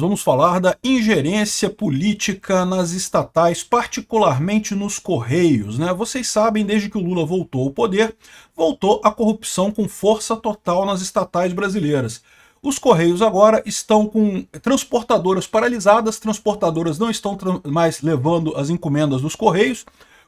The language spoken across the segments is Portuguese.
Vamos falar da ingerência política nas estatais, particularmente nos Correios, né? Vocês sabem, desde que o Lula voltou ao poder, voltou a corrupção com força total nas estatais brasileiras. Os Correios agora estão com transportadoras paralisadas, transportadoras não estão mais levando as encomendas dos Correios.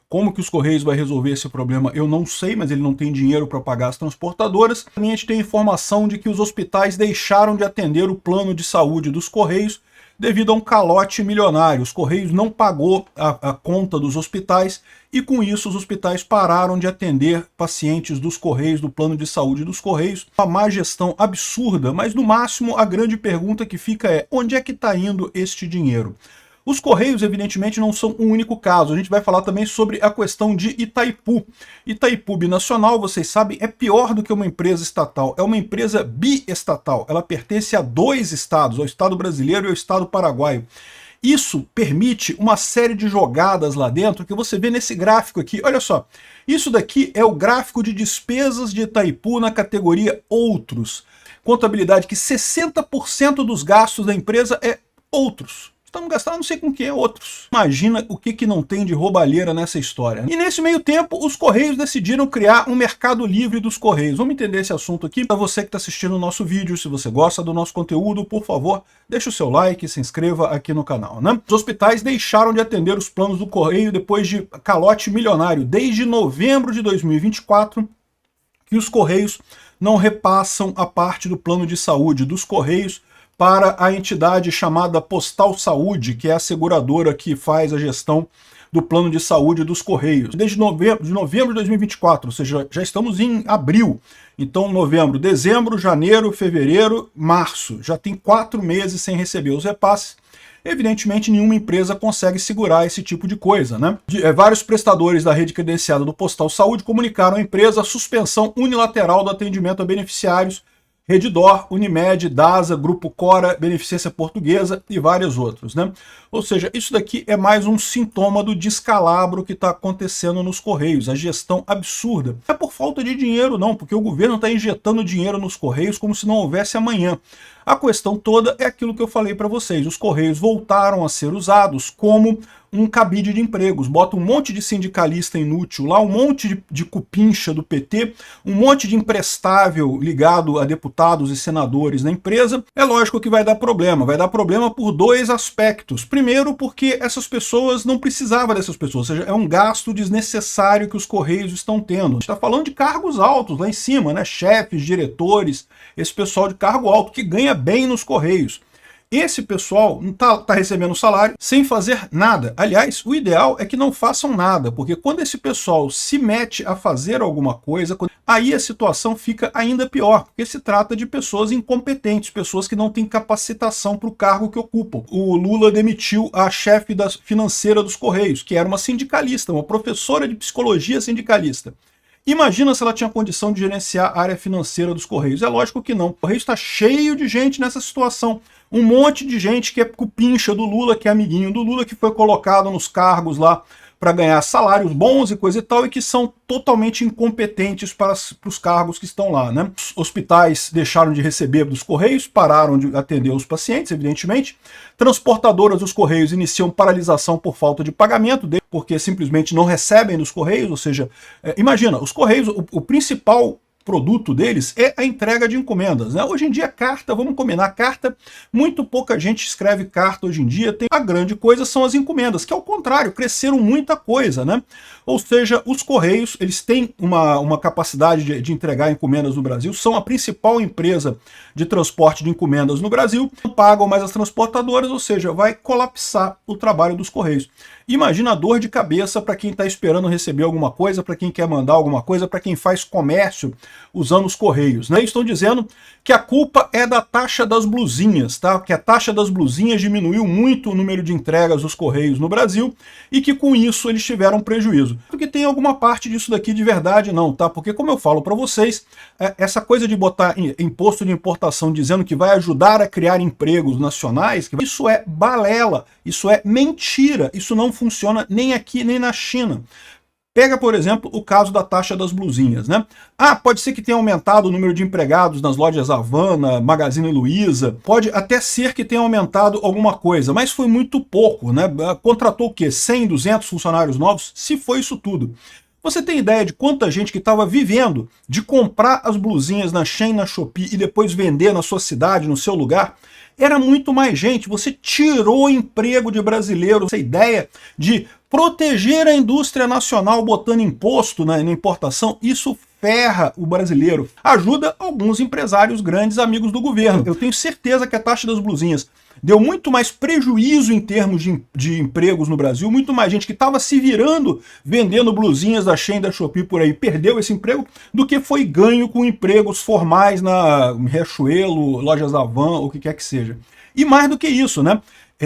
Como que os Correios vai resolver esse problema, eu não sei, mas ele não tem dinheiro para pagar as transportadoras. A gente tem informação de que os hospitais deixaram de atender o plano de saúde dos Correios devido a um calote milionário. Os Correios não pagou a conta dos hospitais e com isso os hospitais pararam de atender pacientes dos Correios, do plano de saúde dos Correios. Uma má gestão absurda, mas no máximo a grande pergunta que fica é: onde é que está indo este dinheiro? Os Correios, evidentemente, não são um único caso. A gente vai falar também sobre a questão de Itaipu. Itaipu Binacional, vocês sabem, é pior do que uma empresa estatal. É uma empresa biestatal. Ela pertence a dois estados, ao Estado brasileiro e ao Estado paraguaio. Isso permite uma série de jogadas lá dentro que você vê nesse gráfico aqui. Olha só, isso daqui é o gráfico de despesas de Itaipu na categoria Outros. Contabilidade que 60% dos gastos da empresa é outros. Estamos gastando não sei com que outros. Imagina o que não tem de roubalheira nessa história. E nesse meio tempo, os Correios decidiram criar um mercado livre dos Correios. Vamos entender esse assunto aqui. Para você que está assistindo o nosso vídeo, se você gosta do nosso conteúdo, por favor, deixa o seu like e se inscreva aqui no canal, né? Os hospitais deixaram de atender os planos do Correio depois de calote milionário. Desde novembro de 2024, que os Correios não repassam a parte do plano de saúde dos Correios para a entidade chamada Postal Saúde, que é a seguradora que faz a gestão do plano de saúde dos Correios. Desde novembro de 2024, ou seja, já estamos em abril. Então, novembro, dezembro, janeiro, fevereiro, março. Já tem 4 meses sem receber os repasses. Evidentemente, nenhuma empresa consegue segurar esse tipo de coisa, né? Vários prestadores da rede credenciada do Postal Saúde comunicaram à empresa a suspensão unilateral do atendimento a beneficiários Redditor, Unimed, DASA, Grupo Cora, Beneficência Portuguesa e vários outros, né? Ou seja, isso daqui é mais um sintoma do descalabro que está acontecendo nos Correios, a gestão absurda. Não é por falta de dinheiro não, porque o governo está injetando dinheiro nos Correios como se não houvesse amanhã. A questão toda é aquilo que eu falei para vocês, os Correios voltaram a ser usados como um cabide de empregos, bota um monte de sindicalista inútil lá, um monte de cupincha do PT, um monte de imprestável ligado a deputados e senadores na empresa. É lógico que vai dar problema por dois aspectos. Primeiro, porque essas pessoas não precisavam dessas pessoas, ou seja, é um gasto desnecessário que os Correios estão tendo. A gente está falando de cargos altos lá em cima, né? Chefes, diretores, esse pessoal de cargo alto que ganha bem nos Correios. Esse pessoal não tá recebendo salário sem fazer nada. Aliás, o ideal é que não façam nada, porque quando esse pessoal se mete a fazer alguma coisa, aí a situação fica ainda pior, porque se trata de pessoas incompetentes, pessoas que não têm capacitação para o cargo que ocupam. O Lula demitiu a chefe financeira dos Correios, que era uma sindicalista, uma professora de psicologia sindicalista. Imagina se ela tinha condição de gerenciar a área financeira dos Correios. É lógico que não. O Correio está cheio de gente nessa situação. Um monte de gente que é cupincha do Lula, que é amiguinho do Lula, que foi colocado nos cargos lá para ganhar salários bons e coisa e tal, e que são totalmente incompetentes para os cargos que estão lá, né? Os hospitais deixaram de receber dos Correios, pararam de atender os pacientes, evidentemente. Transportadoras dos Correios iniciam paralisação por falta de pagamento, porque simplesmente não recebem dos Correios, ou seja, imagina, os Correios, o principal produto deles é a entrega de encomendas, né? Hoje em dia, carta, vamos combinar, carta, muito pouca gente escreve carta hoje em dia, a grande coisa são as encomendas, que ao contrário, cresceram muita coisa, né? Ou seja, os Correios, eles têm uma capacidade de entregar encomendas no Brasil, são a principal empresa de transporte de encomendas no Brasil, não pagam mais as transportadoras, ou seja, vai colapsar o trabalho dos Correios. Imagina a dor de cabeça para quem está esperando receber alguma coisa, para quem quer mandar alguma coisa, para quem faz comércio usando os Correios, né? Estão dizendo que a culpa é da taxa das blusinhas, tá? Que a taxa das blusinhas diminuiu muito o número de entregas dos Correios no Brasil e que com isso eles tiveram prejuízo. Porque tem alguma parte disso daqui de verdade não, tá? Porque como eu falo para vocês, essa coisa de botar imposto de importação dizendo que vai ajudar a criar empregos nacionais, isso é balela, isso é mentira, isso não funciona nem aqui nem na China. Pega, por exemplo, o caso da taxa das blusinhas, né? Ah, pode ser que tenha aumentado o número de empregados nas lojas Havana, Magazine Luiza, pode até ser que tenha aumentado alguma coisa, mas foi muito pouco, né? Contratou o quê? 100, 200 funcionários novos? Se foi isso tudo. Você tem ideia de quanta gente que estava vivendo de comprar as blusinhas na Shein, na Shopee e depois vender na sua cidade, no seu lugar? Era muito mais gente. Você tirou o emprego de brasileiro. Essa ideia de proteger a indústria nacional botando imposto na importação, isso ferra o brasileiro. Ajuda alguns empresários grandes, amigos do governo. Eu tenho certeza que a taxa das blusinhas deu muito mais prejuízo em termos de empregos no Brasil, muito mais gente que estava se virando vendendo blusinhas da Shein, da Shopee por aí, perdeu esse emprego, do que foi ganho com empregos formais na Riachuelo, Lojas Avan, ou o que quer que seja. E mais do que isso, né?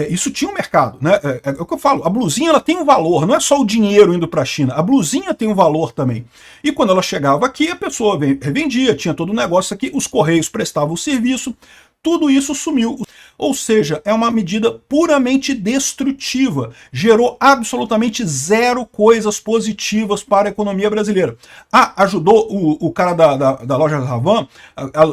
Isso tinha um mercado, né? É o que eu falo, a blusinha ela tem um valor, não é só o dinheiro indo para a China, a blusinha tem um valor também. E quando ela chegava aqui, a pessoa revendia, tinha todo o negócio aqui, os correios prestavam o serviço, tudo isso sumiu. Ou seja, é uma medida puramente destrutiva. Gerou absolutamente zero coisas positivas para a economia brasileira. Ah, ajudou o cara da loja Ravan,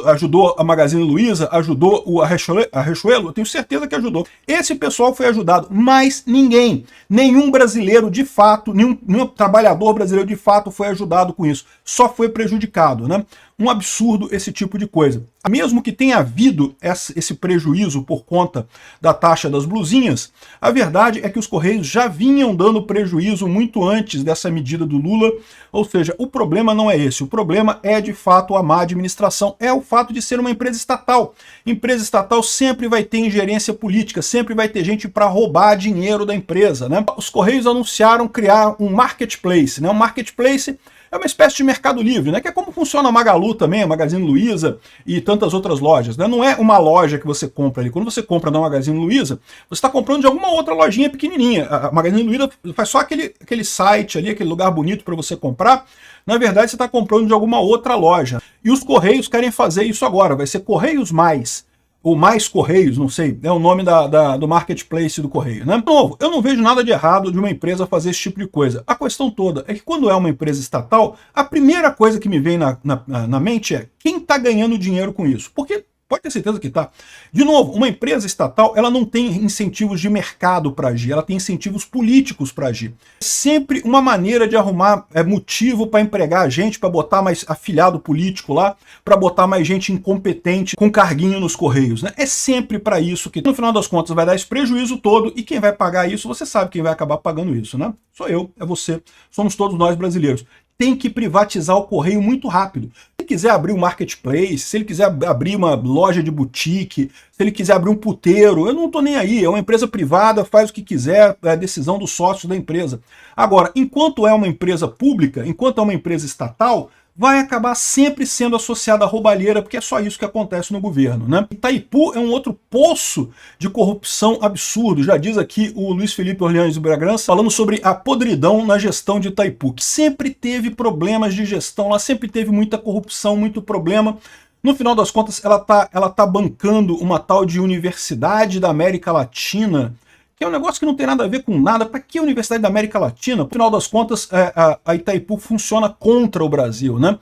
ajudou a Magazine Luiza, ajudou a Riachuelo, eu tenho certeza que ajudou. Esse pessoal foi ajudado, mas ninguém, nenhum brasileiro de fato, nenhum trabalhador brasileiro de fato foi ajudado com isso. Só foi prejudicado, né? Um absurdo esse tipo de coisa. Mesmo que tenha havido esse prejuízo por conta da taxa das blusinhas, a verdade é que os Correios já vinham dando prejuízo muito antes dessa medida do Lula, ou seja, o problema não é esse, o problema é de fato a má administração, é o fato de ser uma empresa estatal. Empresa estatal sempre vai ter ingerência política, sempre vai ter gente para roubar dinheiro da empresa, né? Os Correios anunciaram criar um marketplace, né? Um marketplace é uma espécie de mercado livre, né? Que é como funciona a Magalu também, a Magazine Luiza e tantas outras lojas, né? Não é uma loja que você compra ali. Quando você compra na Magazine Luiza, você está comprando de alguma outra lojinha pequenininha. A Magazine Luiza faz só aquele site ali, aquele lugar bonito para você comprar. Na verdade, você está comprando de alguma outra loja. E os Correios querem fazer isso agora. Vai ser Correios Mais. Ou Mais Correios, não sei, é o nome do marketplace do Correio, né? De novo, eu não vejo nada de errado de uma empresa fazer esse tipo de coisa. A questão toda é que quando é uma empresa estatal, a primeira coisa que me vem na mente é quem está ganhando dinheiro com isso? Porque pode ter certeza que tá. De novo, uma empresa estatal, ela não tem incentivos de mercado para agir, ela tem incentivos políticos para agir. Sempre uma maneira de arrumar motivo para empregar gente, para botar mais afiliado político lá, para botar mais gente incompetente com carguinho nos Correios, né? É sempre para isso que, no final das contas, vai dar esse prejuízo todo e quem vai pagar isso, você sabe quem vai acabar pagando isso, né? Sou eu, é você, somos todos nós brasileiros. Tem que privatizar o Correio muito rápido. Se ele quiser abrir um marketplace, se ele quiser abrir uma loja de boutique, se ele quiser abrir um puteiro, eu não estou nem aí. É uma empresa privada, faz o que quiser, é a decisão dos sócios da empresa. Agora, enquanto é uma empresa pública, enquanto é uma empresa estatal, vai acabar sempre sendo associada à roubalheira, porque é só isso que acontece no governo, né? Itaipu é um outro poço de corrupção absurdo, já diz aqui o Luiz Felipe Orleans de Bragança, falando sobre a podridão na gestão de Itaipu, que sempre teve problemas de gestão, lá sempre teve muita corrupção, muito problema. No final das contas, ela tá bancando uma tal de Universidade da América Latina, que é um negócio que não tem nada a ver com nada. Para que a Universidade da América Latina? No final das contas, a Itaipu funciona contra o Brasil, né?